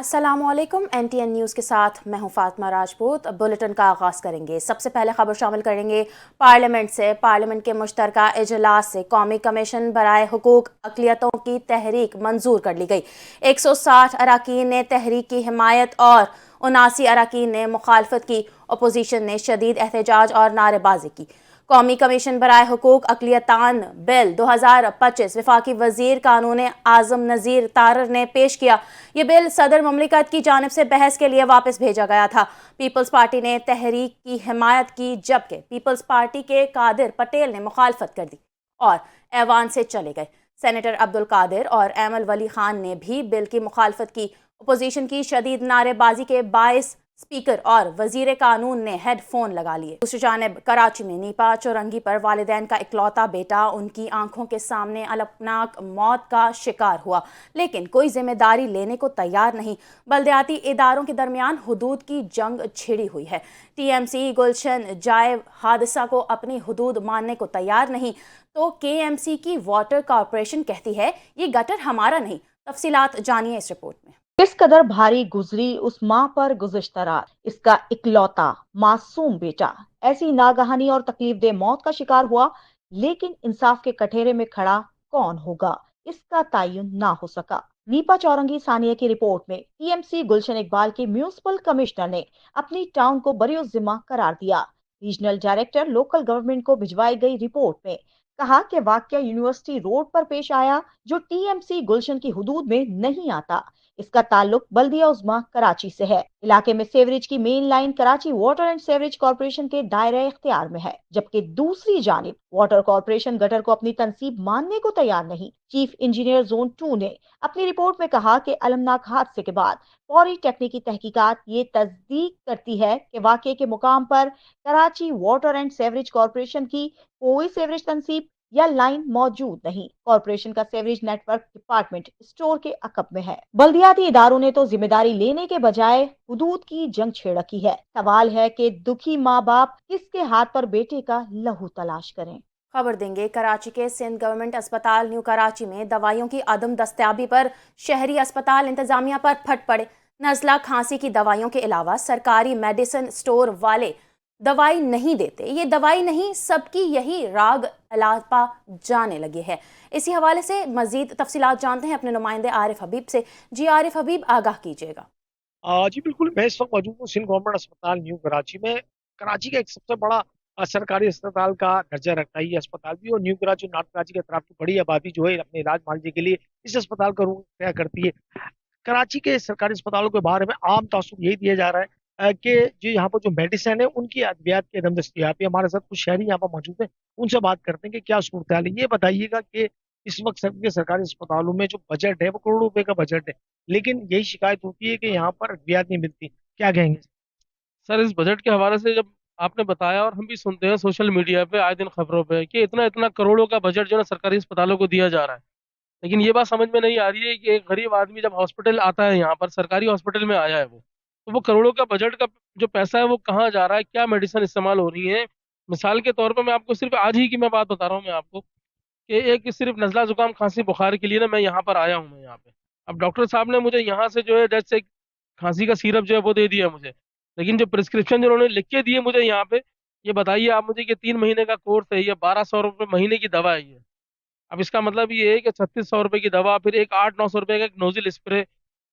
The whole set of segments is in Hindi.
अस्सलामुअलैकुम। NTN न्यूज़ के साथ मैं हूं फातिमा राजपूत। बुलेटिन का आगाज़ करेंगे। सबसे पहले खबर शामिल करेंगे पार्लियामेंट से। पार्लियामेंट के मुश्तरका इजलास से कौमी कमीशन बराए हुकूक अक़लियतों की तहरीक मंजूर कर ली गई। 160 अरकान ने तहरीक की हिमायत और 79 अरकान ने मुखालफत की। अपोजिशन ने शदीद एहतजाज और नारेबाजी की। कौमी कमीशन बराए हुकूक अक़लियतान बिल 2025 वफाकी वजीर कानून आज़म नज़ीर तारर ने पेश किया। ये बिल सदर ममलिकत की जानिब से बहस के लिए वापस भेजा गया था। पीपल्स पार्टी ने तहरीक की हिमायत की, जबकि पीपल्स पार्टी के कादिर पटेल ने मुखालफत कर दी और ऐवान से चले गए। सेनेटर अब्दुल कादिर और एमल वली खान ने भी बिल की मुखालफत की। अपोजिशन की शदीद नारेबाजी के बायस स्पीकर और वजीर कानून ने हेडफोन लगा लिए। दूसरी जानिब कराची में नीपा चौरंगी पर वालिदैन का इकलौता बेटा उनकी आंखों के सामने अलपनाक मौत का शिकार हुआ, लेकिन कोई जिम्मेदारी लेने को तैयार नहीं। बल्दियाती इदारों के दरमियान हुदूद की जंग छिड़ी हुई है। TMC गुलशन जाए हादसा को अपनी हुदूद मानने को तैयार नहीं, तो KMC की वाटर कॉरपोरेशन कहती है ये गटर हमारा नहीं। तफसीलात जानिए इस रिपोर्ट में। किस कदर भारी गुजरी उस माँ पर गुज़िश्ता रात। इसका इकलौता मासूम बेटा ऐसी नागहानी और तकलीफदेह मौत का शिकार हुआ, लेकिन इंसाफ के कठेरे में खड़ा कौन होगा, इसका तयन ना हो सका। नीपा चौरंगी सानिया की रिपोर्ट में TMC गुलशन इकबाल के म्यूनिसिपल कमिश्नर ने अपनी टाउन को बरिउज़्ज़िम्मा करार दिया। रीजनल डायरेक्टर लोकल गवर्नमेंट को भिजवाई गई रिपोर्ट में कहा कि वाकया यूनिवर्सिटी रोड पर पेश आया, जो TMC गुलशन की हुदूद में नहीं आता। इसका ताल्लुक बल्दिया उज़्मा कराची से है। इलाके में सेवरेज की main line Karachi water and sewerage corporation के दायरे इख्तियार में है, जबकि दूसरी जानिब वाटर कॉर्पोरेशन गटर को अपनी तनसीब मानने को तैयार नहीं। चीफ इंजीनियर जोन 2 ने अपनी रिपोर्ट में कहा कि अलमनाक हादसे के बाद फौरी टेक्निकी तहकीकात ये तस्दीक करती है कि वाकये के मुकाम पर Karachi water and sewerage corporation की कोई सेवरेज तनसीब या लाइन मौजूद नहीं। कॉर्पोरेशन का सेवरेज नेटवर्क डिपार्टमेंट स्टोर के अकब में है। बल्दियाती इदारों ने तो जिम्मेदारी लेने के बजाय हुदूद की जंग छेड़ रखी है। सवाल है कि दुखी माँ बाप किसके हाथ पर बेटे का लहू तलाश करें। खबर देंगे कराची के सिंध गवर्नमेंट अस्पताल न्यू कराची में दवाइयों की अदम दस्तयाबी पर शहरी अस्पताल इंतजामिया पर फट पड़े। नज़ला खांसी की दवाइयों के अलावा सरकारी मेडिसिन स्टोर वाले दवाई नहीं देते। ये दवाई नहीं, सबकी यही राग अलापा जाने लगे है। इसी हवाले से मजीद तफसीलात जानते हैं अपने नुमाइंदे आरिफ हबीब से। जी आरिफ हबीब, आगाह कीजिएगा। जी बिल्कुल, मैं इस वक्त मौजूद हूँ सिंध गवर्नमेंट अस्पताल न्यू कराची में। कराची का एक सबसे बड़ा सरकारी अस्पताल का दर्जा रखता है ये अस्पताल भी, और न्यू कराची नॉर्थ कराची की तरफ की बड़ी आबादी जो है अपने इलाज मुआवजे के लिए इस अस्पताल का रुख तय करती है। कराची के सरकारी अस्पतालों के बारे में आम तासुर यही दिया जा रहा है कि जो यहाँ पर जो मेडिसिन है उनकी अद्वियात की अदम दस्तयाबी। हमारे साथ कुछ शहरी यहाँ पर मौजूद है, उनसे बात करते हैं कि क्या सूरत हाल है। ये बताइएगा कि इस वक्त सबके सरकारी अस्पतालों में जो बजट है वो करोड़ों रुपए का बजट है, लेकिन यही शिकायत होती है कि यहाँ पर अद्वियात नहीं मिलती। क्या कहेंगे? सर, इस बजट के हवाले से जब आपने बताया, और हम भी सुनते हैं सोशल मीडिया पे आए दिन खबरों पे कि इतना इतना करोड़ों का बजट जो है ना सरकारी अस्पतालों को दिया जा रहा है, लेकिन ये बात समझ में नहीं आ रही है कि एक गरीब आदमी जब हॉस्पिटल आता है, यहाँ पर सरकारी हॉस्पिटल में आया है वो, तो वो करोड़ों का बजट का जो पैसा है वो कहाँ जा रहा है, क्या मेडिसिन इस्तेमाल हो रही है। मिसाल के तौर पर मैं आपको सिर्फ आज ही की मैं बात बता रहा हूँ मैं आपको कि एक सिर्फ नजला जुकाम खांसी बुखार के लिए ना मैं यहाँ पर आया हूँ। मैं यहाँ पे अब डॉक्टर साहब ने मुझे यहाँ से जो है जैसे खांसी का सिरप जो है वो दे दिया मुझे, लेकिन जो प्रिस्क्रिप्शन जो उन्होंने लिख के दिए मुझे यहाँ पे, ये बताइए आप मुझे कि 3 महीने का कोर्स है, ये 1200 रुपये महीने की दवा है ये। अब इसका मतलब ये है कि 3600 रुपये की दवा, फिर एक 800-900 रुपये का एक नोजिल स्प्रे,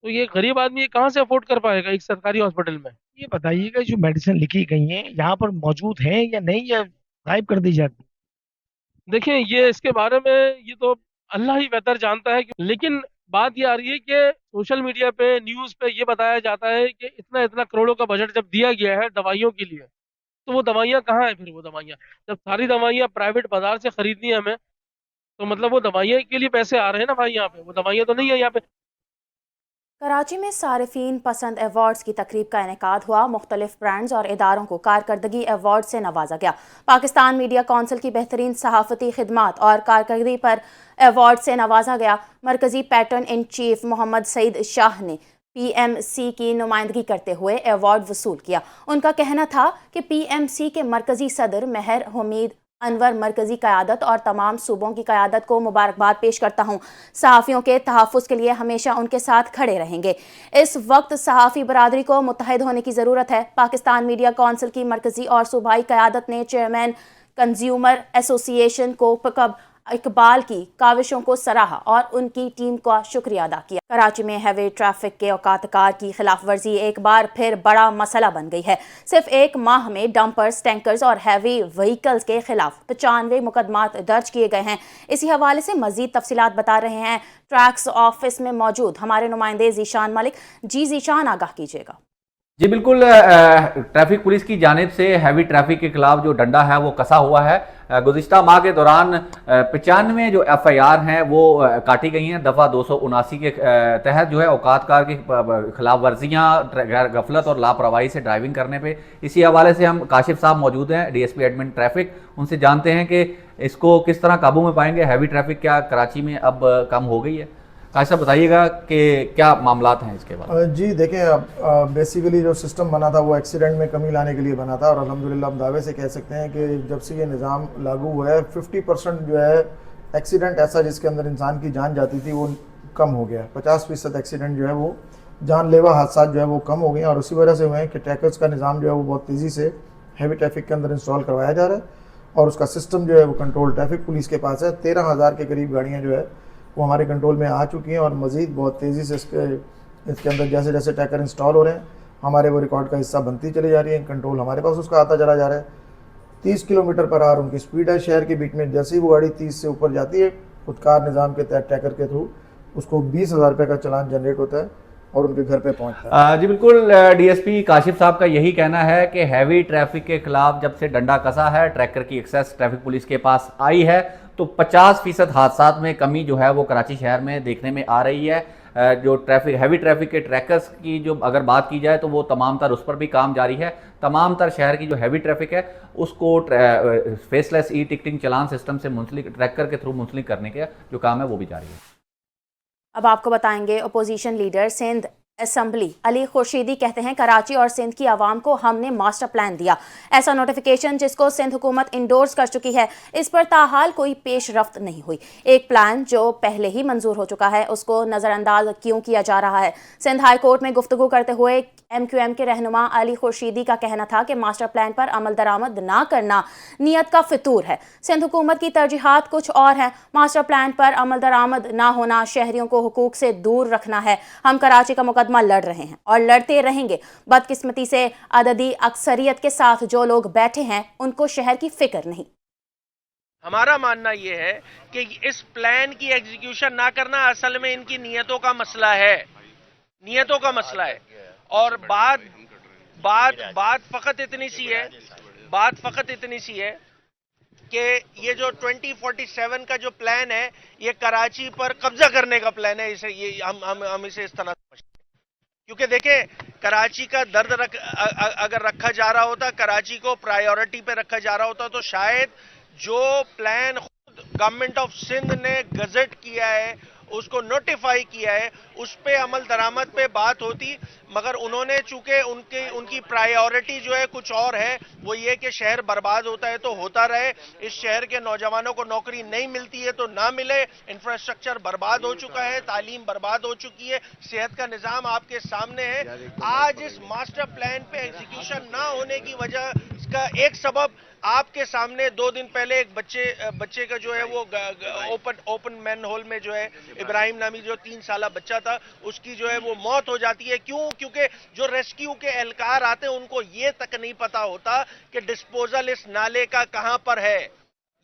तो ये गरीब आदमी ये कहाँ से अफोर्ड कर पाएगा एक सरकारी हॉस्पिटल में। ये बताइएगा जो मेडिसिन लिखी गई है यहाँ पर मौजूद है या नहीं, या गायब कर दी जाती? देखिए, ये इसके बारे में ये तो अल्लाह ही बेहतर जानता है, लेकिन बात ये आ रही है कि सोशल मीडिया पे न्यूज़ पे ये बताया जाता है कि इतना इतना करोड़ों का बजट जब दिया गया है दवाइयों के लिए, तो वो दवाइयाँ कहाँ है फिर वो दवाइयाँ, जब सारी दवाइयाँ प्राइवेट बाजार से खरीदनी है हमें, तो मतलब वो दवाइयाँ के लिए पैसे आ रहे हैं ना भाई, यहाँ पे वो दवाइयाँ तो नहीं है यहाँ पे। कराची में सारिफीन पसंद अवार्ड्स की तकरीब का इनेकाद हुआ। मुख्तलिफ ब्रांड्स और इदारों को कारकर्दगी अवार्ड से नवाजा गया। पाकिस्तान मीडिया कौंसिल की बेहतरीन सहाफ़ती खिदमात और कारकर्दगी पर अवार्ड से नवाजा गया। मरकजी patron in chief Mohammad Saeed Shah ने PMC की नुमाइंदगी करते हुए अवार्ड वसूल किया। उनका कहना था कि PMC के मरकजी सदर महर हमीद अनवर मरकजी क़यादत और तमाम सूबों की क़यादत को मुबारकबाद पेश करता हूँ। सहाफ़ियों के तहफ़्फ़ुज़ के लिए हमेशा उनके साथ खड़े रहेंगे। इस वक्त सहाफ़ी बरादरी को मुत्तहिद होने की ज़रूरत है। पाकिस्तान मीडिया कौंसिल की मरकजी और सूबाई क़यादत ने चेयरमैन कंज्यूमर एसोसिएशन को इकबाल की काविशों को सराहा और उनकी टीम का शुक्रिया अदा किया। कराची में हैवी ट्रैफिक के औकातकार की खिलाफ वर्जी एक बार फिर बड़ा मसला बन गई है। सिर्फ एक माह में डंपर्स, टैंकर्स और हैवी व्हीकल्स के खिलाफ 95 मुकदमात दर्ज किए गए हैं। इसी हवाले से मजीद तफसीलात बता रहे हैं ट्रैक्स ऑफिस में मौजूद हमारे नुमाइंदे जीशान मलिक। जी जीशान, आगाह कीजिएगा। जी बिल्कुल, ट्रैफिक पुलिस की जानिब से हैवी ट्रैफिक के खिलाफ जो डंडा है वो कसा हुआ है। गुज़िश्ता माह के दौरान 95 जो FIR हैं वो काटी गई हैं। दफ़ा 279 के तहत जो है औकातकार की खिलाफ वर्जियाँ, गफलत और लापरवाही से ड्राइविंग करने पे। इसी हवाले से हम काशिफ साहब मौजूद हैं, DSP एडमिन ट्रैफिक। उनसे जानते हैं कि इसको किस तरह काबू में पाएंगे। हैवी ट्रैफिक क्या कराची में अब कम हो गई है? काशिफ साहब बताइएगा कि क्या मामलात हैं इसके बाद। जी देखें, अब बेसिकली जो सिस्टम बना था वो एक्सीडेंट में कमी लाने के लिए बना था और अल्हम्दुलिल्लाह हम दावे से कह सकते हैं कि जब से ये निज़ाम लागू हुआ है 50% जो है एक्सीडेंट ऐसा जिसके अंदर इंसान की जान जाती थी वो कम हो गया है। 50% एक्सीडेंट जो है वो जानलेवा हादसा जो है वो कम हो गए हैं और उसी वजह से हुए हैं कि ट्रैकर्स का निज़ाम जो है वो बहुत तेज़ी से हैवी ट्रैफिक के अंदर इंस्टॉल करवाया जा रहा है और उसका सिस्टम जो है वो कंट्रोल ट्रैफिक पुलिस के पास है। 13,000 के करीब गाड़ियाँ जो है वो हमारे कंट्रोल में आ चुकी हैं और मज़ीद बहुत तेज़ी से इसके अंदर जैसे जैसे ट्रैकर इंस्टॉल हो रहे हैं हमारे वो रिकॉर्ड का हिस्सा बनती चली जा रही है। कंट्रोल हमारे पास उसका आता चला जा रहा है। 30 किलोमीटर पर आवर उनकी स्पीड है शहर के बीच में। जैसे ही वो गाड़ी 30 से ऊपर जाती है, खुदकार निज़ाम के तहत ट्रैकर के थ्रू उसको 20,000 रुपये का चलान जनरेट होता है और उनके घर पे पहुंचता है। जी बिल्कुल, DSP काशिफ साहब का यही कहना है कि हैवी ट्रैफिक के खिलाफ जब से डंडा कसा है, ट्रैकर की एक्सेस ट्रैफिक पुलिस के पास आई है, तो 50% हादसात में कमी जो है वो कराची शहर में देखने में आ रही है। जो हैवी ट्रैफिक के ट्रैकर्स की जो अगर बात की जाए तो वो तमाम तर उस पर भी काम जारी है। तमाम तर शहर की जो हैवी ट्रैफिक है उसको फेसलेस टिकटिंग चलान सिस्टम से मुंसलिक, ट्रैकर के थ्रू मुंसलिक करने का जो काम है वो भी जारी है। अब आपको बताएंगे opposition leader Sindh assembly Ali Khurshidi कहते हैं कराची और सिंध की आवाम को हमने मास्टर प्लान दिया। ऐसा नोटिफिकेशन जिसको सिंध हुकूमत इंडोर्स कर चुकी है, इस पर ताहाल कोई पेश रफ्त नहीं हुई। एक प्लान जो पहले ही मंजूर हो चुका है उसको नज़रअंदाज क्यों किया जा रहा है? सिंध हाई कोर्ट में गुफ्तगू करते हुए MQM के रहनुमा अली खुर्शीदी का कहना था कि मास्टर प्लान पर अमल दरामद ना करना नीयत का फितूर है। सिंध हुकूमत की तरजीहात कुछ और हैं। मास्टर प्लान पर अमल दरामद ना होना शहरियों को हुकूक से दूर रखना है। हम कराची का मुकदमा लड़ रहे हैं और लड़ते रहेंगे। बदकिस्मती से अददी अक्सरियत के साथ जो लोग बैठे हैं उनको शहर की फिक्र नहीं। हमारा मानना ये है कि इस प्लान की एग्जीक्यूशन ना करना असल में इनकी नीयतों का मसला है, नीयतों का मसला है। और बात फकत इतनी सी है कि ये जो 2047 का जो प्लान है ये कराची पर कब्जा करने का प्लान है। इसे ये हम इसे इस तरह समझते हैं क्योंकि देखें कराची का दर्द अगर रखा जा रहा होता, कराची को प्रायोरिटी पे रखा जा रहा होता तो शायद जो प्लान खुद गवर्नमेंट ऑफ सिंध ने गजट किया है, उसको नोटिफाई किया है, उस पे अमल दरामद पे बात होती। मगर उन्होंने चूंकि उनकी प्रायोरिटी जो है कुछ और है, वो ये कि शहर बर्बाद होता है तो होता रहे, इस शहर के नौजवानों को नौकरी नहीं मिलती है तो ना मिले, इंफ्रास्ट्रक्चर बर्बाद हो चुका है, तालीम बर्बाद हो चुकी है, सेहत का निजाम आपके सामने है। आज इस मास्टर प्लान पे एग्जीक्यूशन ना होने की वजह का एक सबब आपके सामने 2 दिन पहले एक बच्चे का जो है वो ओपन मैन होल में जो है इब्राहिम नामी जो 3 साल बच्चा था उसकी जो है वो मौत हो जाती है। क्यों? क्योंकि जो रेस्क्यू के एहलकार आते हैं उनको ये तक नहीं पता होता कि डिस्पोजल इस नाले का कहां पर है।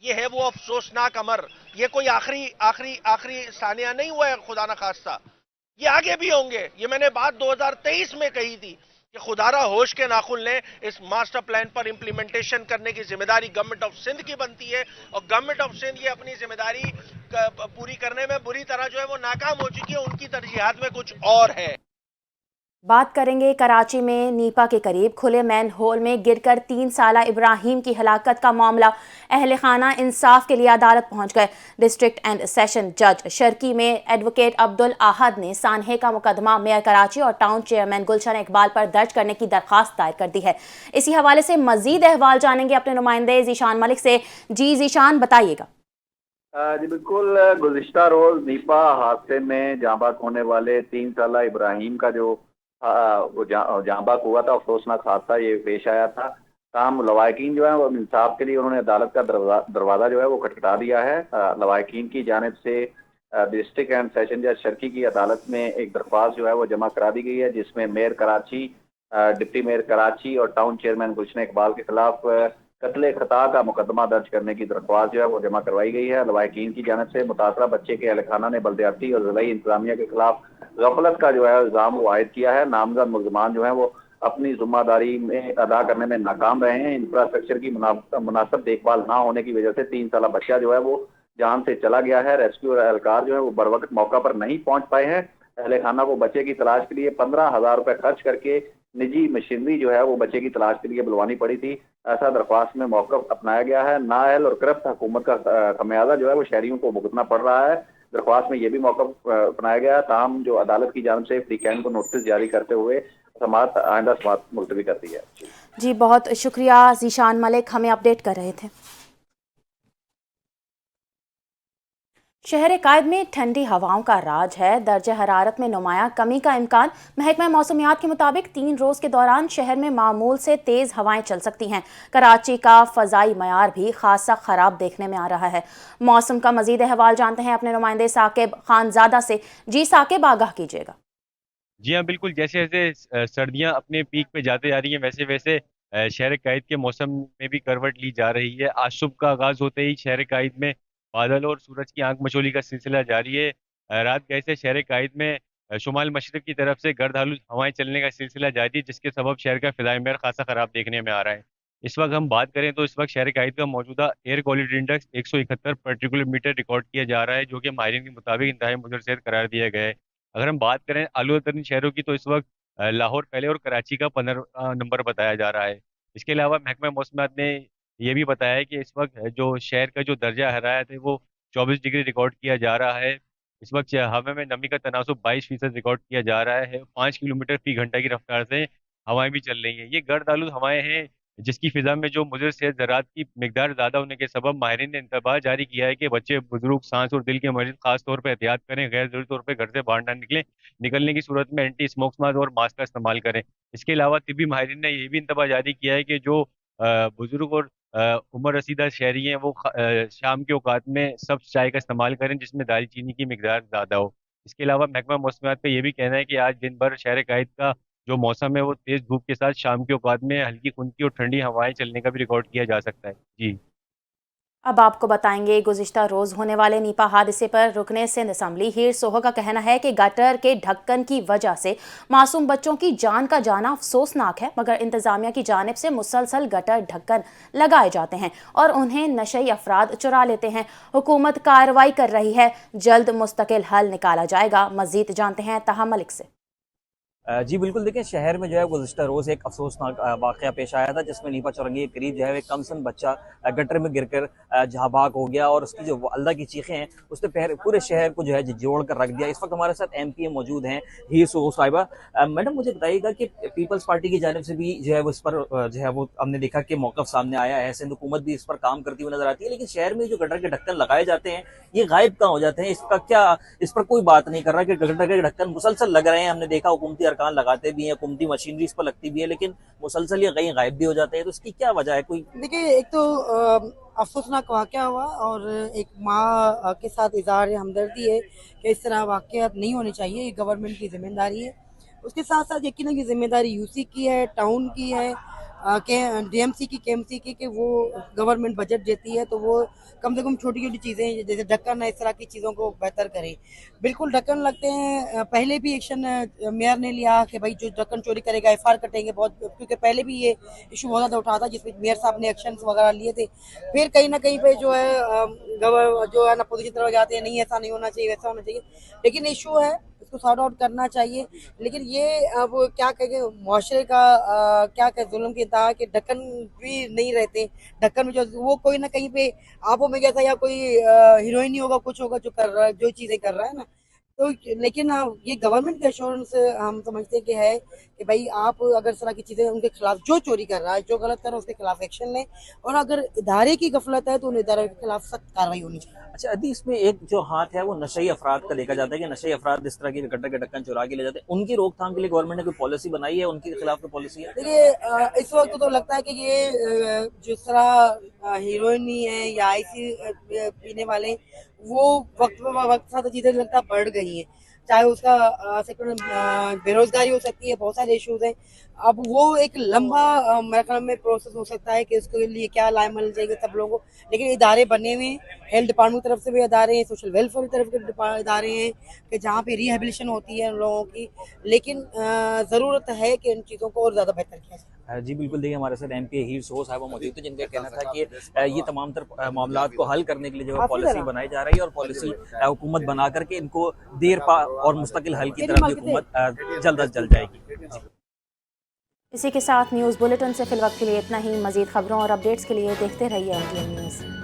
ये है वो अफसोसनाक अमर। ये कोई आखिरी सानिया नहीं हुआ है, खुदा ना खास्ता ये आगे भी होंगे। ये मैंने बात 2023 में कही थी कि खुदारा होश के नाखुन लें। इस मास्टर प्लान पर इंप्लीमेंटेशन करने की जिम्मेदारी गवर्नमेंट ऑफ सिंध की बनती है और गवर्नमेंट ऑफ सिंध ये अपनी जिम्मेदारी पूरी करने में बुरी तरह जो है वो नाकाम हो चुकी है। उनकी तरजीहात में कुछ और है। बात करेंगे कराची में नीपा के करीब खुले मैन होल में गिरकर 3 साला इब्राहिम की हलाकत का मामला। अहले खाना इंसाफ के लिए अदालत पहुंच गए। डिस्ट्रिक्ट एंड सेशन जज शर्की में एडवोकेट अब्दुल अहद ने सानहे का मुकदमा मेयर कराची और टाउन चेयरमैन गुलशन इकबाल पर दर्ज करने की दरखास्त दायर कर दी है। इसी हवाले से मजीद अहवाल जानेंगे अपने नुमाइंदे जीशान मलिक से। जी जीशान, बताइएगा। जी बिल्कुल, गुज़िश्ता रोज नीपा हादसे में जाँ बाक होने वाले 3 साला इब्राहिम का जो वो जाँ बाक हुआ था, अफसोसनाक हादसा ये पेश आया था। ताहम लवाहिकीन जो है वो इंसाफ के लिए उन्होंने अदालत का दरवाज़ा जो है वो खटखटा दिया है। लवाहिकीन की जानिब से डिस्ट्रिक्ट एंड सेशन जज शर्की की अदालत में एक दरख्वास्त जो है वो जमा करा दी गई है, जिसमें mayor Karachi, deputy mayor Karachi और टाउन चेयरमैन गुलशन इकबाल के खिलाफ कत्ले खता का मुकदमा दर्ज करने की दरख्वास्त जो है वो जमा करवाई गई है। लवाहिकीन की जानिब से मुतासरा बच्चे के अहलखाना ने बल्दियाती और ज़िलाई इंतजामिया के खिलाफ गफलत का जो है इल्ज़ाम वो आयद किया है। नामजद मुल्ज़मान जो है वो अपनी जिम्मेदारी में अदा करने में नाकाम रहे हैं। इंफ्रास्ट्रक्चर की मुनासिब देखभाल ना होने की वजह से 3 साला बच्चा जो है वो जान से चला गया है। रेस्क्यू एहलकार जो है वो बर वक्त मौका पर नहीं पहुंच पाए हैं। अहलखाना को बच्चे की तलाश के लिए 15,000 रुपए खर्च करके निजी मशीनरी जो है वो बच्चे की तलाश के लिए बुलवानी पड़ी थी। ऐसा दरख्वास्त में मौक़िफ़ अपनाया गया है। नाअहल और करप्ट हुकूमत का खमियाजा जो है वो शहरियों को भुगतना पड़ रहा है। दरख्वास्त में यह भी मौक़िफ़ अपनाया गया है। ताहम जो अदालत की जानिब से फ्रीकैन को नोटिस जारी करते हुए समाअत आइंदा समाअत मुलतवी कर दी है। जी बहुत शुक्रिया जीशान मलिक, हमें अपडेट कर रहे थे। शहर कायद में ठंडी हवाओं का राज है। दर्जे हरारत में नुमाया कमी का इम्कान। महकमा मौसमियात के मुताबिक 3 रोज़ के दौरान शहर में मामूल से तेज़ हवाएं चल सकती हैं। कराची का फ़ज़ाई मयार भी खासा ख़राब देखने में आ रहा है। मौसम का मज़ीद अहवाल जानते हैं अपने नुमाइंदे साकिब खानज़ादा से। जी साकिब, आगाह कीजिएगा। जी हाँ, बिल्कुल। जैसे जैसे सर्दियाँ अपने पीक पे जाते जा रही हैं, वैसे वैसे शहर कायद के मौसम में भी करवट ली जा रही है। आज सुबह का आगाज़ होते ही शहर कायद में बादल और सूरज की आंख मचोली का सिलसिला जारी है। रात गए से शहर कायद में शुमाल मशरक़ की तरफ से गर्द आलूद हवाएं चलने का सिलसिला जारी है, जिसके सबब शहर का फ़िज़ाई मेयर खासा ख़राब देखने में आ रहा है। इस वक्त हम बात करें तो इस वक्त शहर कायद का मौजूदा air quality index 171 particular metre record किया जा रहा है, जो कि माहिरीन के मुताबिक इंतहाई मुज़र सेहत करार दिया गया है। अगर हम बात करें आलूदा तरीन शहरों की, तो इस वक्त लाहौर पहले और कराची का 15 नंबर बताया जा रहा है। इसके अलावा महकमा मौसमियात ने यह भी बताया है कि इस वक्त जो शहर का जो दर्जा हरारत है वो 24 डिग्री रिकॉर्ड किया जा रहा है। इस वक्त हवा में नमी का तनासुब 22% रिकॉर्ड किया जा रहा है। 5 किलोमीटर फी घंटा की रफ्तार से हवाएं भी चल रही हैं। ये गर्द आलूद हवाएं हैं, जिसकी फिजा में जो मुज़र सेहत ज़रात की मिकदार ज़्यादा होने के सबब माहिरीन ने इंतबाह जारी किया है कि बच्चे, बुजुर्ग, सांस और दिल के मरीज खास तौर पर एहतियात करें, गैर जरूरी तौर पर घर से बाहर ना निकलें, निकलने की सूरत में एंटी स्मोक मास्क और मास्क का इस्तेमाल करें। इसके अलावा तिब्बी माहिरीन ने यह भी इंतबाह जारी किया है कि जो बुजुर्ग और उम्र रसीदा शहरी हैं वो शाम के औकात में सब्ज़ चाय का इस्तेमाल करें, जिसमें दालचीनी की मिकदार ज़्यादा हो। इसके अलावा महकमा मौसमियात का ये भी कहना है कि आज दिन भर शहर कायद का जो मौसम है वो तेज़ धूप के साथ शाम के औकात में हल्की खुनकी और ठंडी हवाएं चलने का भी रिकॉर्ड किया जा सकता है। जी। अब आपको बताएंगे गुज़िश्ता रोज़ होने वाले नीपा हादसे पर रुकने सिंध असम्बली हीर सोह का कहना है कि गटर के ढक्कन की वजह से मासूम बच्चों की जान का जाना अफसोसनाक है, मगर इंतज़ामिया की जानिब से मुसलसल गटर ढक्कन लगाए जाते हैं और उन्हें नशई अफराद चुरा लेते हैं। हुकूमत कार्रवाई कर रही है, जल्द मुस्तकिल हल निकाला जाएगा। मज़ीद जानते हैं तहा मलिक से। जी बिल्कुल, देखिए शहर में जो है गुज़िश्ता रोज़ एक अफसोसनाक वाक़या पेश आया था, जिसमें नीपा चौरंगी के करीब जो है एक कमसन बच्चा गटर में गिरकर जहाँ हो गया और उसकी जो वालदा की चीखें हैं उसने पूरे शहर को जो है जोड़ कर रख दिया। इस वक्त हमारे साथ MP मौजूद हैं, हीर सोह साहिबा। मैडम, मुझे बताइएगा कि पीपल्स पार्टी की जानिब से भी जो है वो इस पर जो है वो हमने देखा कि मौक़िफ़ सामने आया है, सिंध हुकूमत भी इस पर काम करती हुई नजर आती है, लेकिन शहर में जो गटर के ढक्कन लगाए जाते हैं ये गायब कहाँ हो जाते हैं? इसका क्या, इस पर कोई बात नहीं कर रहा कि गटर के ढक्कन मुसलसल लग रहे हैं। हमने देखा हुकूमती अरकान लगाते भी हैं, हुकूमती मशीनरी इस पर लगती भी है, लेकिन मुसलसल ये कहीं गायब भी हो जाते हैं, तो इसकी क्या वजह है? कोई देखिए, एक तो अफसोसनाक वाक़या हुआ और एक माँ के साथ इज़हार हमदर्दी है कि इस तरह वाक़यात नहीं होने चाहिए, ये गवर्नमेंट की जिम्मेदारी है। उसके साथ साथ यकीनन की जिम्मेदारी UC की है, टाउन की है, के DMC की, KMC की, कि वो गवर्नमेंट बजट देती है तो वो कम से कम छोटी छोटी चीज़ें जैसे ढक्कन है, इस तरह की चीज़ों को बेहतर करें। बिल्कुल ढक्कन लगते हैं, पहले भी एक्शन मेयर ने लिया कि भाई जो ढक्कन चोरी करेगा FR कटेंगे बहुत, क्योंकि पहले भी ये इशू बहुत ज़्यादा उठा था जिसमें मेयर साहब ने एक्शन वगैरह लिए थे। फिर कहीं ना कहीं पे जो है जो है ना पोजीशन तरफ जाते हैं, नहीं ऐसा नहीं होना चाहिए, वैसा होना चाहिए, लेकिन इशू है, उसको सॉर्ट आउट करना चाहिए। लेकिन ये अब क्या कहेंगे, मुआशरे का क्या कहें, जुल्म की इंतहा के ढक्कन भी नहीं रहते। ढक्कन में जो वो कोई ना कहीं पे आंखों में गया था, या कोई हीरोइन ही होगा, कुछ होगा जो कर रहा है, जो चीज़ें कर रहा है ना। तो लेकिन ये गवर्नमेंट के एश्योरेंस हम समझते हैं कि है कि भाई आप अगर इस तरह की चीज़ें उनके खिलाफ, जो चोरी कर रहा है, जो गलत कर रहा है, उसके खिलाफ एक्शन लें, और अगर इदारे की गफलत है तो उन इदारों के खिलाफ सख्त कार्रवाई होनी चाहिए। अच्छा अदी, इसमें एक जो हाथ है वो नशई अफराद का देखा जाता है कि नशई अफराद इस तरह की गटर के ढक्कन चुरा के ले जाते हैं, उनकी रोकथाम के लिए गवर्नमेंट ने कोई पॉलिसी बनाई है, उनके खिलाफ कोई पॉलिसी है? देखिए इस वक्त तो लगता है कि ये जिस तरह हीरोइन है या आईसी पीने वाले, वो वक्त पे वक्त साथ चीज़ें लगता है बढ़ गई हैं। चाहे उसका सेक्टर बेरोजगारी हो सकती है, बहुत सारे इश्यूज हैं। अब वो एक लंबा मेरे ख्याल में प्रोसेस हो सकता है कि उसके लिए क्या लाइमल जाएगी सब लोगों को। लेकिन इदारे बने हुए हैं, हेल्थ डिपार्टमेंट की तरफ से भी इदारे हैं, सोशल वेलफेयर की तरफ के इदारे हैं कि जहाँ पे रिहेबिलिटेशन होती है उन लोगों की। लेकिन ज़रूरत है कि इन चीज़ों को और ज़्यादा बेहतर किया जाए। जी बिल्कुल, देखिए हमारे साथ एमपी हीर सो साहब मौजूद थे, जिनका कहना था कि ये तमाम तर मामला को हल करने के लिए जो है पॉलिसी बनाई जा रही है, और पॉलिसी हुकूमत बना करके इनको देर पा और मुस्तकिल हल की तरफ हुकूमत जल्द अज जल्द जाएगी। इसी के साथ न्यूज़ बुलेटिन से फिलवक्त के लिए इतना ही। मजीद खबरों और अपडेट्स के लिए देखते रहिए NTN न्यूज़।